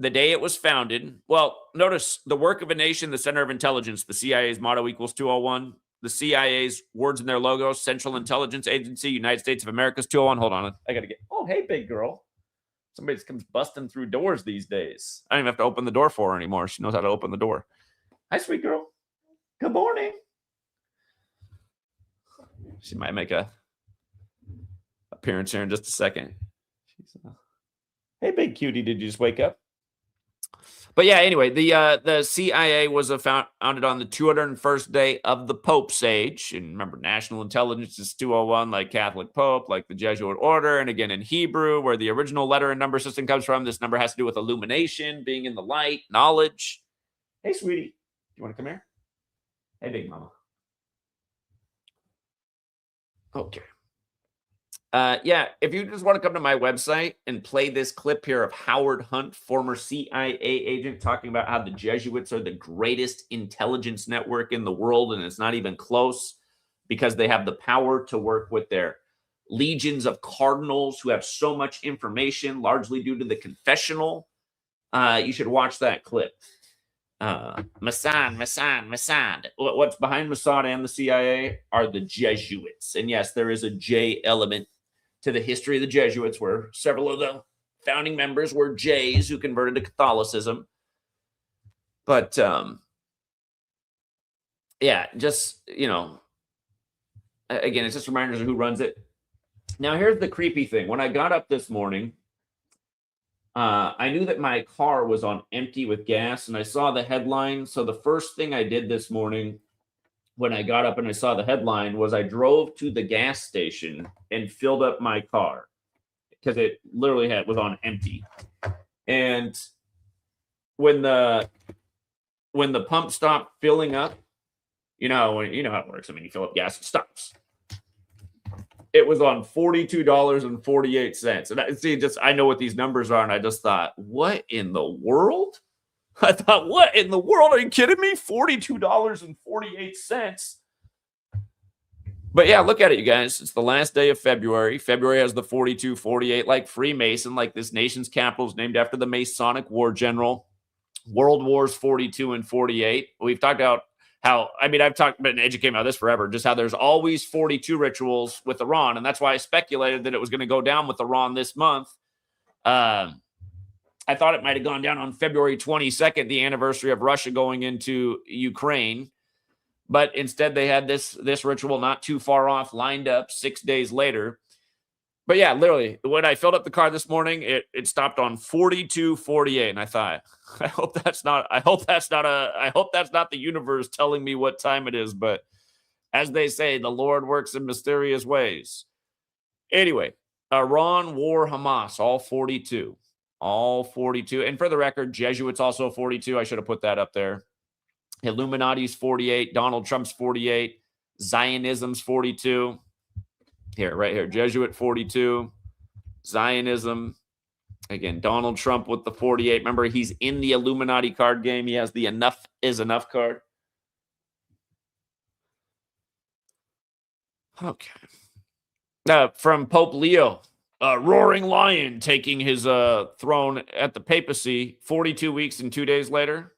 the day it was founded, well, notice the work of a nation, the center of intelligence. The CIA's motto equals 201. The CIA's words in their logo, Central Intelligence Agency, United States of America's 201. Hold on. I got to get, oh, hey, big girl. Somebody just comes busting through doors these days. I don't even have to open the door for her anymore. She knows how to open the door. Hi, sweet girl. Good morning. She might make a appearance here in just a second. Hey, big cutie, did you just wake up? But yeah, anyway, the CIA was founded on the 201st day of the Pope's age. And remember, national intelligence is 201, like Catholic Pope, like the Jesuit order. And again, in Hebrew, where the original letter and number system comes from, this number has to do with illumination, being in the light, knowledge. Hey, sweetie, you want to come here? Hey, big mama. Okay. Yeah, if you just want to come to my website and play this clip here of Howard Hunt, former CIA agent, talking about how the Jesuits are the greatest intelligence network in the world, and it's not even close because they have the power to work with their legions of cardinals who have so much information, largely due to the confessional. You should watch that clip. Mossad. What's behind Mossad and the CIA are the Jesuits. And yes, there is a J element to the history of the Jesuits, where several of the founding members were Jays who converted to Catholicism. But yeah, just, again, it's just reminders of who runs it. Now, here's the creepy thing. When I got up this morning, I knew that my car was on empty with gas, and I saw the headline. So the first thing I did this morning when I got up and I saw the headline was I drove to the gas station and filled up my car because it literally was on empty. And when the pump stopped filling up, you know how it works. I mean, you fill up gas, it stops. It was on $42.48. And I know what these numbers are, and I just thought, what in the world? I thought, what in the world? Are you kidding me? $42.48. But yeah, look at it, you guys. It's the last day of February. February has the 4248, like Freemason, like this nation's capital is named after the Masonic war general. World Wars 42 and 48. We've talked about how, I've been educating about this forever, just how there's always 42 rituals with Iran. And that's why I speculated that it was going to go down with Iran this month. I thought it might have gone down on February 22nd, the anniversary of Russia going into Ukraine. But instead, they had this ritual not too far off, lined up 6 days later. But yeah, literally, when I filled up the car this morning, it stopped on 4248, and I thought, I hope that's not the universe telling me what time it is. But as they say, the Lord works in mysterious ways. Anyway, Iran, war, Hamas, all 42. All 42. And for the record, Jesuits also 42. I should have put that up there. Illuminati's 48. Donald Trump's 48. Zionism's 42. Here, right here. Jesuit 42. Zionism. Again, Donald Trump with the 48. Remember, he's in the Illuminati card game. He has the enough is enough card. Okay. From Pope Leo. Roaring lion taking his throne at the papacy 42 weeks and 2 days later.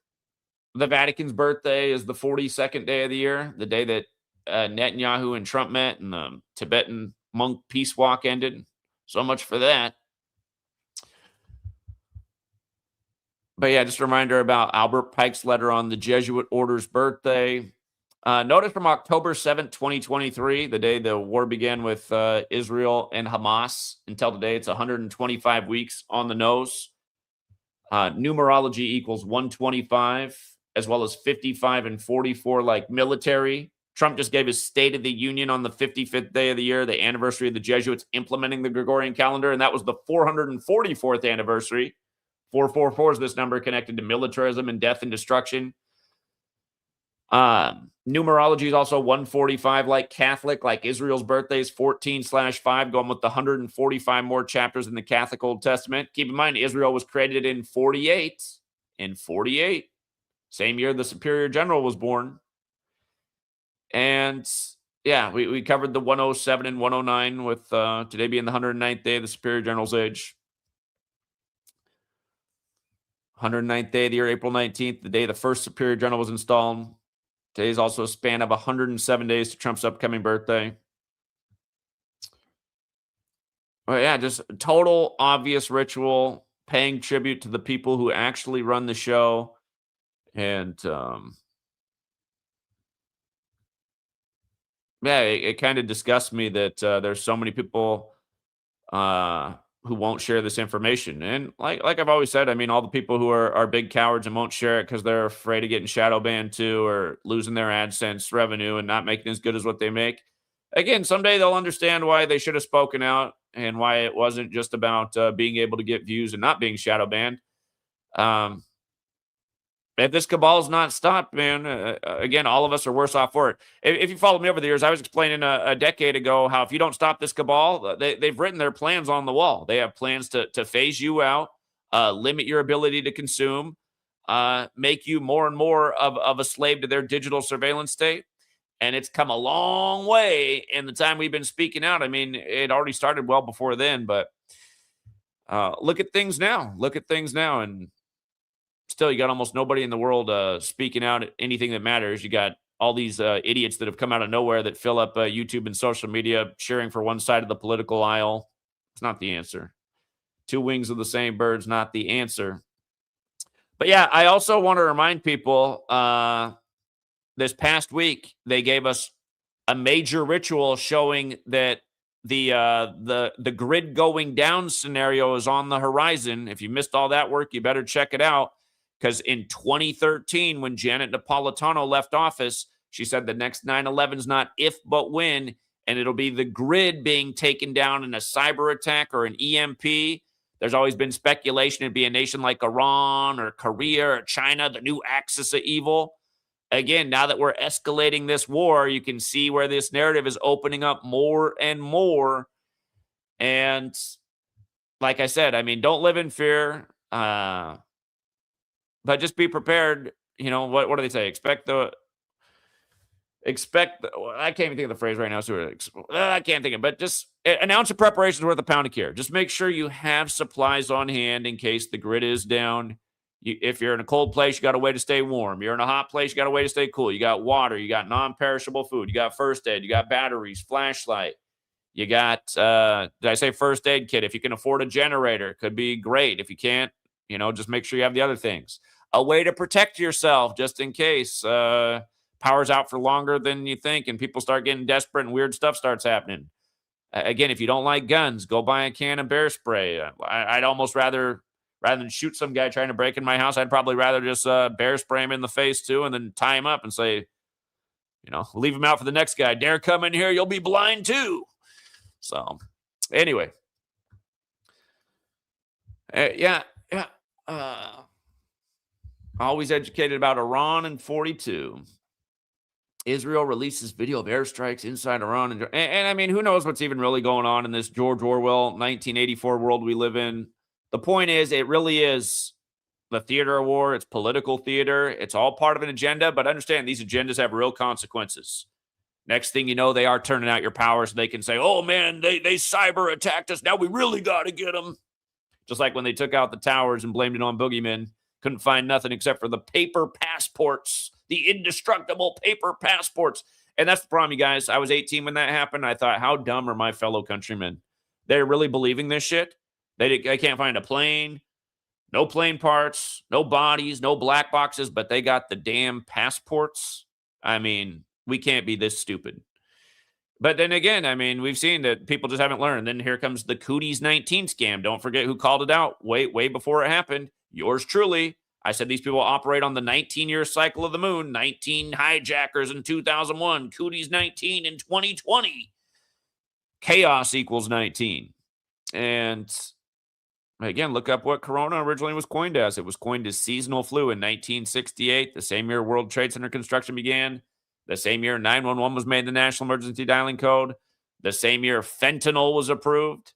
The Vatican's birthday is the 42nd day of the year, the day that Netanyahu and Trump met and the Tibetan monk peace walk ended. So much for that. But yeah, just a reminder about Albert Pike's letter on the Jesuit order's birthday. Notice from October 7th, 2023, the day the war began with Israel and Hamas, until today, it's 125 weeks on the nose. Numerology equals 125, as well as 55 and 44, like military. Trump just gave his State of the Union on the 55th day of the year, the anniversary of the Jesuits implementing the Gregorian calendar, and that was the 444th anniversary. 444 is this number connected to militarism and death and destruction. Numerology is also 145, like Catholic, like Israel's birthday is 14/5, going with the 145 more chapters in the Catholic Old Testament. Keep in mind, Israel was created in 48. In 48, same year the Superior General was born. And yeah, we covered the 107 and 109 with today being the 109th day of the Superior General's age. 109th day of the year, April 19th, the day the first Superior General was installed. Today is also a span of 107 days to Trump's upcoming birthday. But yeah, just total obvious ritual, paying tribute to the people who actually run the show. And yeah, it kind of disgusts me that there's so many people who won't share this information. And like I've always said, I mean, all the people who are big cowards and won't share it because they're afraid of getting shadow banned too, or losing their AdSense revenue and not making as good as what they make. Again, someday they'll understand why they should have spoken out and why it wasn't just about being able to get views and not being shadow banned. If this cabal's not stopped, man, again, all of us are worse off for it. If you followed me over the years, I was explaining a decade ago how if you don't stop this cabal, they've written their plans on the wall. They have plans to phase you out, limit your ability to consume, make you more and more of a slave to their digital surveillance state. And it's come a long way in the time we've been speaking out. I mean, it already started well before then, but look at things now. Look at things now. And still, you got almost nobody in the world speaking out anything that matters. You got all these idiots that have come out of nowhere that fill up YouTube and social media cheering for one side of the political aisle. It's not the answer. Two wings of the same bird's not the answer. But yeah, I also want to remind people this past week, they gave us a major ritual showing that the grid going down scenario is on the horizon. If you missed all that work, you better check it out. Because in 2013, when Janet Napolitano left office, she said the next 9/11 is not if, but when, and it'll be the grid being taken down in a cyber attack or an EMP. There's always been speculation it'd be a nation like Iran or Korea or China, the new axis of evil. Again, now that we're escalating this war, you can see where this narrative is opening up more and more. And like I said, I mean, don't live in fear. But just be prepared. You know, what do they say? I can't even think of the phrase right now. So I can't think of it, but just an ounce of preparation is worth a pound of cure. Just make sure you have supplies on hand in case the grid is down. If you're in a cold place, you got a way to stay warm. You're in a hot place, you got a way to stay cool. You got water, you got non-perishable food, you got first aid, you got batteries, flashlight. You got, did I say first aid kit? If you can afford a generator, could be great. If you can't, just make sure you have the other things. A way to protect yourself just in case power's out for longer than you think and people start getting desperate and weird stuff starts happening. Again, if you don't like guns, go buy a can of bear spray. I'd almost rather than shoot some guy trying to break in my house, I'd probably rather just bear spray him in the face too and then tie him up and say, leave him out for the next guy. Dare come in here, you'll be blind too. So, anyway. Always educated about Iran in 42. Israel releases video of airstrikes inside Iran. And I mean, who knows what's even really going on in this George Orwell 1984 world we live in. The point is, it really is the theater of war. It's political theater. It's all part of an agenda. But understand, these agendas have real consequences. Next thing you know, they are turning out your power so they can say, oh, man, they cyber attacked us. Now we really got to get them. Just like when they took out the towers and blamed it on boogeymen. Couldn't find nothing except for the paper passports, the indestructible paper passports. And that's the problem, you guys. I was 18 when that happened. I thought, how dumb are my fellow countrymen? They're really believing this shit? They can't find a plane, no plane parts, no bodies, no black boxes, but they got the damn passports. I mean, we can't be this stupid. But then again, I mean, we've seen that people just haven't learned. Then here comes the Cooties 19 scam. Don't forget who called it out way before it happened. Yours truly. I said these people operate on the 19-year cycle of the moon. 19 hijackers in 2001. Cooties 19 in 2020. Chaos equals 19. And again, look up what Corona originally was coined as. It was coined as seasonal flu in 1968, the same year World Trade Center construction began. The same year 911 was made the national emergency dialing code. The same year fentanyl was approved.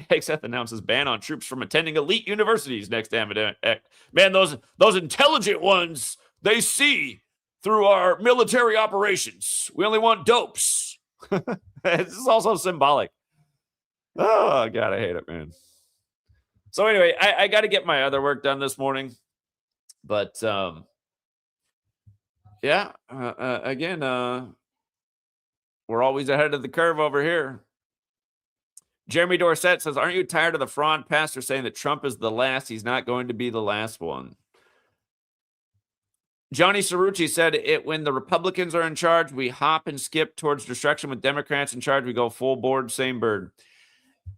XF announces ban on troops from attending elite universities next epidemic. Man, those intelligent ones, they see through our military operations. We only want dopes. This is also symbolic. Oh, God, I hate it, man. So anyway, I got to get my other work done this morning. But, again, we're always ahead of the curve over here. Jeremy Dorset says, aren't you tired of the fraud pastor saying that Trump is the last? He's not going to be the last one. Johnny Cerrucci said, when the Republicans are in charge, we hop and skip towards destruction. With Democrats in charge, we go full board, same bird.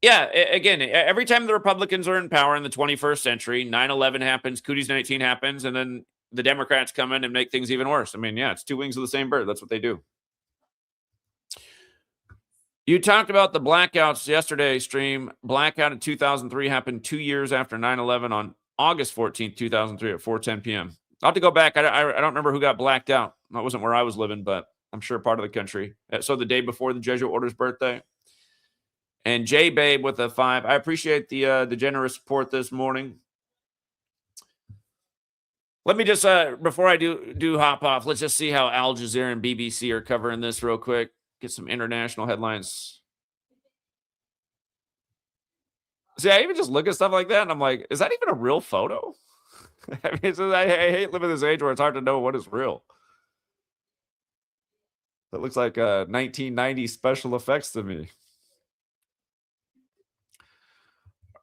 Yeah, again, every time the Republicans are in power in the 21st century, 9/11 happens, Cooties 19 happens, and then the Democrats come in and make things even worse. I mean, yeah, it's two wings of the same bird. That's what they do. You talked about the blackouts yesterday, stream. Blackout in 2003 happened 2 years after 9/11 on August 14th, 2003 at 4:10 p.m. I'll have to go back. I don't remember who got blacked out. That wasn't where I was living, but I'm sure part of the country. So the day before the Jesuit order's birthday. And J Babe with a 5. I appreciate the generous support this morning. Let me just before I do hop off, let's just see how Al Jazeera and BBC are covering this real quick. Get some international headlines. See, I even just look at stuff like that, and I'm like, is that even a real photo? I mean, I hate living this age where it's hard to know what is real. That looks like 1990 special effects to me.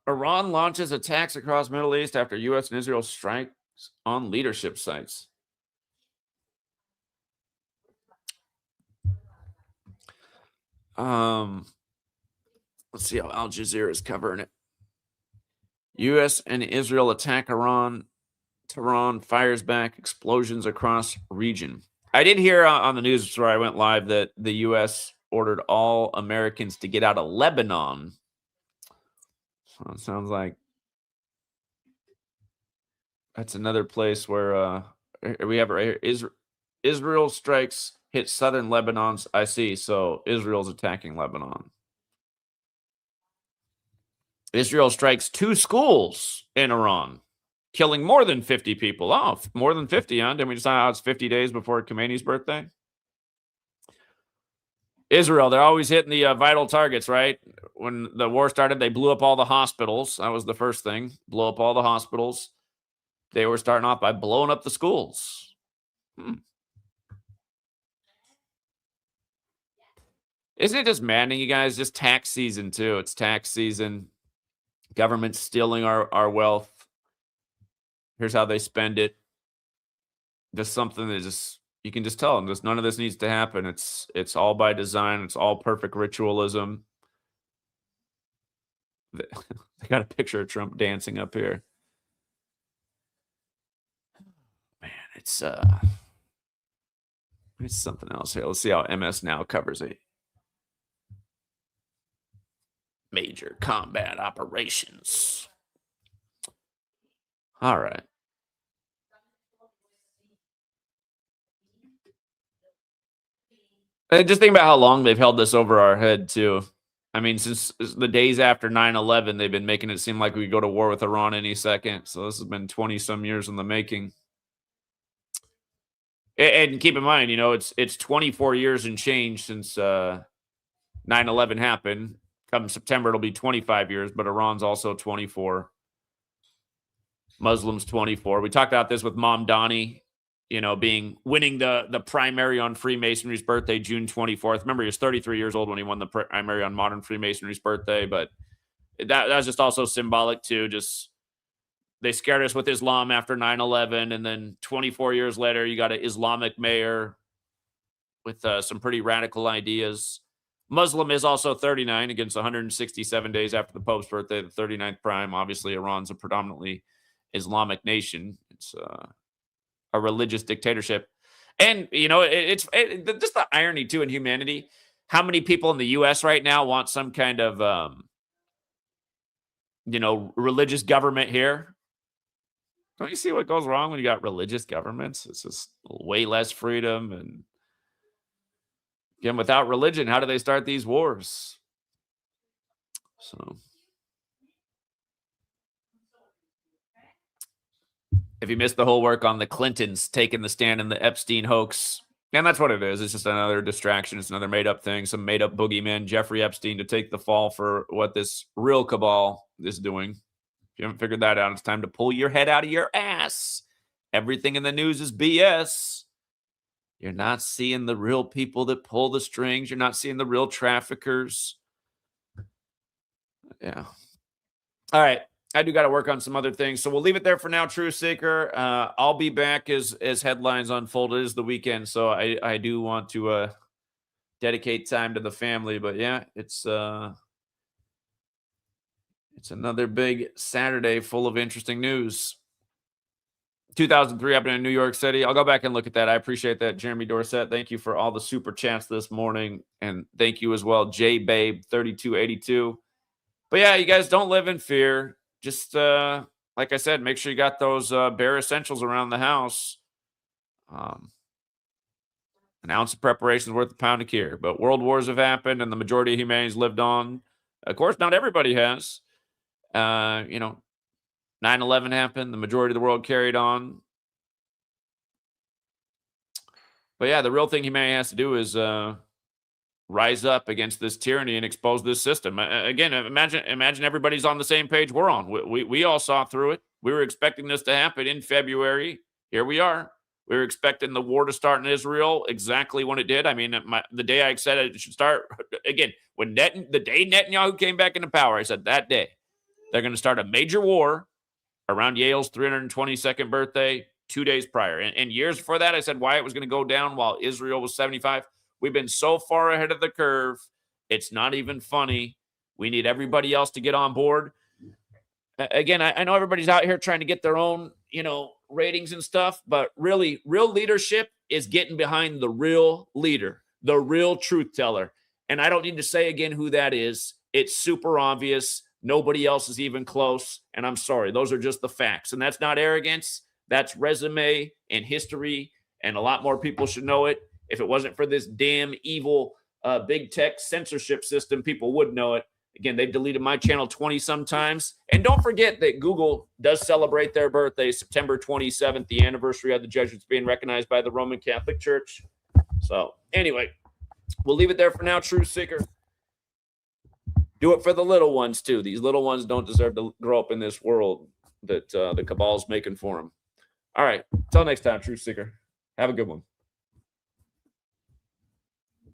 Iran launches attacks across Middle East after U.S. and Israel strikes on leadership sites. Let's see how Al Jazeera is covering it. U.S. and Israel attack Iran. Tehran fires back. Explosions across region. I did hear on the news where I went live that the U.S. ordered all Americans to get out of Lebanon. So it sounds like that's another place where we have Israel strikes hit southern Lebanon's. I see. So Israel's attacking Lebanon. Israel strikes 2 schools in Iran, killing more than 50 people. Oh, more than 50, huh? Didn't we decide how it's 50 days before Khamenei's birthday? Israel, they're always hitting the vital targets, right? When the war started, they blew up all the hospitals. That was the first thing. Blow up all the hospitals. They were starting off by blowing up the schools. Isn't it just maddening, you guys? Just tax season, too. It's tax season. Government stealing our wealth. Here's how they spend it. Just something that just, you can just tell them, just none of this needs to happen. It's all by design. It's all perfect ritualism. They got a picture of Trump dancing up here. Man, it's something else here. Let's see how MS Now covers it. Major combat operations. All right. And just think about how long they've held this over our head, too. I mean, since the days after 9/11, they've been making it seem like we could go to war with Iran any second. So this has been 20-some years in the making. And keep in mind, it's 24 years and change since 9/11 happened. Come September, it'll be 25 years, but Iran's also 24. Muslims 24. We talked about this with Mom Donnie, winning the primary on Freemasonry's birthday, June 24th. Remember, he was 33 years old when he won the primary on modern Freemasonry's birthday, but that was just also symbolic too. Just they scared us with Islam after 9/11, and then 24 years later, you got an Islamic mayor with some pretty radical ideas. Muslim is also 39 against 167 days after the Pope's birthday, the 39th prime. Obviously, Iran's a predominantly Islamic nation. It's a religious dictatorship. And, it's just the irony, too, in humanity. How many people in the U.S. right now want some kind of, religious government here? Don't you see what goes wrong when you got religious governments? It's just way less freedom. And again, without religion, how do they start these wars? So if you missed the whole work on the Clintons taking the stand in the Epstein hoax, and that's what it is. It's just another distraction. It's another made-up thing. Some made-up boogeyman, Jeffrey Epstein, to take the fall for what this real cabal is doing. If you haven't figured that out, it's time to pull your head out of your ass. Everything in the news is BS. You're not seeing the real people that pull the strings. You're not seeing the real traffickers. Yeah. All right. I do got to work on some other things. So we'll leave it there for now, True Seeker. I'll be back as headlines unfold. It is the weekend, so I do want to dedicate time to the family. But yeah, it's another big Saturday full of interesting news. 2003 happened in New York City. I'll go back and look at that. I appreciate that, Jeremy Dorset. Thank you for all the super chats this morning. And thank you as well, JBabe3282. But yeah, you guys don't live in fear. Just like I said, make sure you got those bare essentials around the house. An ounce of preparation is worth a pound of cure. But world wars have happened, and the majority of humanity's lived on. Of course, not everybody has. 9/11 happened. The majority of the world carried on. But yeah, the real thing humanity has to do is rise up against this tyranny and expose this system. Again, imagine everybody's on the same page we're on. We all saw through it. We were expecting this to happen in February. Here we are. We were expecting the war to start in Israel exactly when it did. I mean, the day I said it should start, again, when the day Netanyahu came back into power, I said that day they're going to start a major war around Yale's 322nd birthday 2 days prior. And years before that, I said why it was going to go down while Israel was 75. We've been so far ahead of the curve. It's not even funny. We need everybody else to get on board. Again, I know everybody's out here trying to get their own, ratings and stuff, but really, real leadership is getting behind the real leader, the real truth teller. And I don't need to say again who that is. It's super obvious. Nobody else is even close. And I'm sorry, those are just the facts. And that's not arrogance. That's resume and history. And a lot more people should know it. If it wasn't for this damn evil big tech censorship system, people would know it. Again, they've deleted my channel 20 sometimes. And don't forget that Google does celebrate their birthday, September 27th, the anniversary of the Jesuits being recognized by the Roman Catholic Church. So anyway, we'll leave it there for now, Truth Seeker. Do it for the little ones, too. These little ones don't deserve to grow up in this world that the cabal's making for them. All right. Until next time, Truth Seeker. Have a good one.